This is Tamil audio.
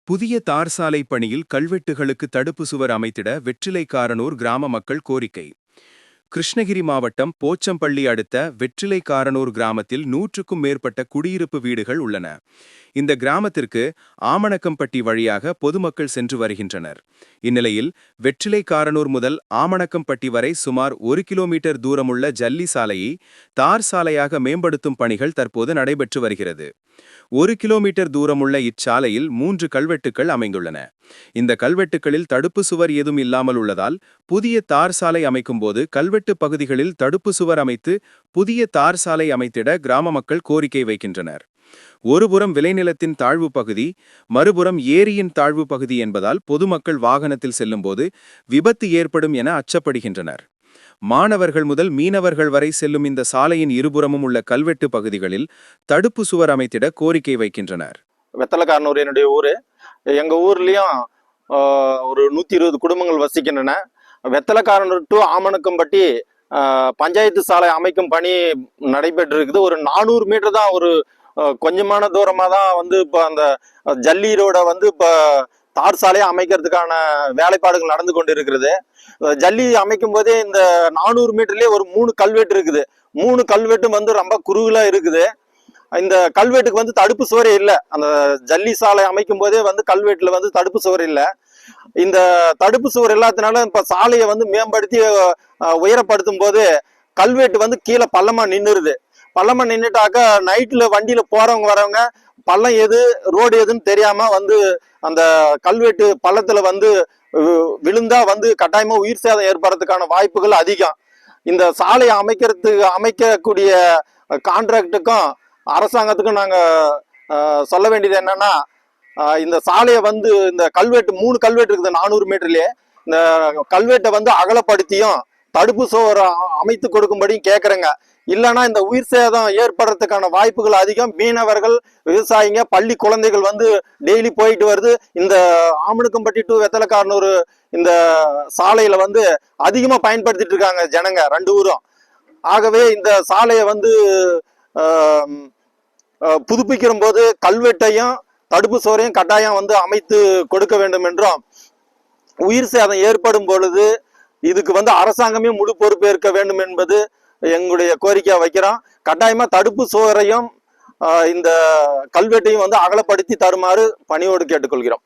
புதிய தார் சாலை பணியில் கல்வெட்டுகளுக்கு தடுப்பு சுவர் அமைத்திட வெற்றிலைக்காரனூர் கிராம மக்கள் கோரிக்கை. கிருஷ்ணகிரி மாவட்டம் போச்சம்பள்ளி அடுத்த வெற்றிலைக்காரனூர் கிராமத்தில் 100க்கும் மேற்பட்ட குடியிருப்பு வீடுகள் உள்ளன. இந்த கிராமத்திற்கு ஆமணக்கம்பட்டி வழியாக பொதுமக்கள் சென்று வருகின்றனர். இந்நிலையில் வெற்றிலைக்காரனூர் முதல் ஆமணக்கம்பட்டி வரை சுமார் 1 கிலோமீட்டர் தூரமுள்ள ஜல்லி சாலையை தார் சாலையாக மேம்படுத்தும் பணிகள் தற்போது நடைபெற்று வருகிறது. 1 கிலோமீட்டர் தூரமுள்ள இச்சாலையில் 3 கல்வெட்டுக்கள் அமைந்துள்ளன. இந்த கல்வெட்டுகளில் தடுப்பு சுவர் ஏதும் இல்லாமல் உள்ளதால் புதிய தார் சாலை அமைக்கும்போது கல்வெட்டு பகுதிகளில் தடுப்பு சுவர் அமைத்து புதிய தார் சாலை அமைத்திட கிராம மக்கள் கோரிக்கை வைக்கின்றனர். ஒருபுறம் விளைநிலத்தின் தாழ்வு பகுதி, மறுபுறம் ஏரியின் தாழ்வு பகுதி என்பதால் பொதுமக்கள் வாகனத்தில் செல்லும்போது விபத்து ஏற்படும் என அச்சப்படுகின்றனர். மாணவர்கள் முதல் மீனவர்கள் வரை செல்லும் இந்த சாலையின் இருபுறமும் உள்ள கல்வெட்டு பகுதிகளில் தடுப்பு சுவர் அமைத்திட கோரிக்கை வைக்கின்றனர். வெத்தலைக்காரனூர் என்னுடைய ஊரு. எங்க ஊர்லயும் ஒரு 120 குடும்பங்கள் வசிக்கின்றன. வெத்தலைக்காரனூர் டு ஆமணக்கம்பட்டி பஞ்சாயத்து சாலை அமைக்கும் பணி நடைபெற்று இருக்குது. ஒரு 400 மீட்டர் தான், ஒரு கொஞ்சமான தூரமா தான் இப்போ அந்த ஜல்லி ரோட இப்போ தார் சாலையை அமைக்கிறதுக்கான வேலைப்பாடுகள் நடந்து கொண்டு இருக்கிறது. ஜல்லி அமைக்கும் போதே இந்த 400 மீட்டர்லயே ஒரு 3 கல்வெட்டு இருக்குது. 3 கல்வெட்டும் ரொம்ப குறுகலா இருக்குது. இந்த கல்வெட்டுக்கு தடுப்பு சுவரே இல்லை. அந்த ஜல்லி சாலை அமைக்கும் போதே கல்வெட்டுல தடுப்பு சுவர் இல்லை. இந்த தடுப்பு சுவர் இல்லாதனால இப்ப சாலையை மேம்படுத்தி உயரப்படுத்தும் போது கல்வெட்டு கீழே பள்ளமா நின்னுருது. பள்ளமா நின்றுட்டாக்க நைட்ல வண்டியில போறவங்க வரவங்க பள்ளம் எது ரோடு எதுன்னு தெரியாம அந்த கல்வெட்டு பள்ளத்துல விழுந்தா கட்டாயமா உயிர் சேதம் ஏற்படுறதுக்கான வாய்ப்புகள் அதிகம். இந்த சாலையை அமைக்கக்கூடிய கான்ட்ராக்டுக்கும் அரசாங்கத்துக்கும் நாங்க சொல்ல வேண்டியது என்னன்னா, இந்த சாலையை இந்த கல்வெட்டு 3 கல்வெட்டு இருக்குது 400 மீட்டர்லயே. இந்த கல்வெட்டை அகலப்படுத்தியும் தடுப்பு சுவர் அமைத்து கொடுக்கும்படியும் கேட்கறேங்க. இல்லைன்னா இந்த உயிர் சேதம் ஏற்படுறதுக்கான வாய்ப்புகள் அதிகம். மீனவர்கள், விவசாயிங்க, பள்ளி குழந்தைகள் டெய்லி போயிட்டு வருது. இந்த ஆமணக்கம்பட்டி டு வெத்தலைக்காரனூர் இந்த சாலையில அதிகமா பயன்படுத்திட்டு இருக்காங்க ஜனங்க 2 ஊரும். ஆகவே இந்த சாலையை புதுப்பிக்கிற போது கல்வெட்டையும் தடுப்பு சுவரையும் கட்டாயம் அமைத்து கொடுக்க வேண்டும் என்றும், உயிர் சேதம் ஏற்படும் பொழுது இதுக்கு அரசாங்கமே முழு பொறுப்பேற்க வேண்டும் என்பது எங்களுடைய கோரிக்கையா வைக்கிறோம். கட்டாயமா தடுப்பு சுவரையும் இந்த கல்வெட்டையும் அகலப்படுத்தி தருமாறு பணியோடு கேட்டுக்கொள்கிறோம்.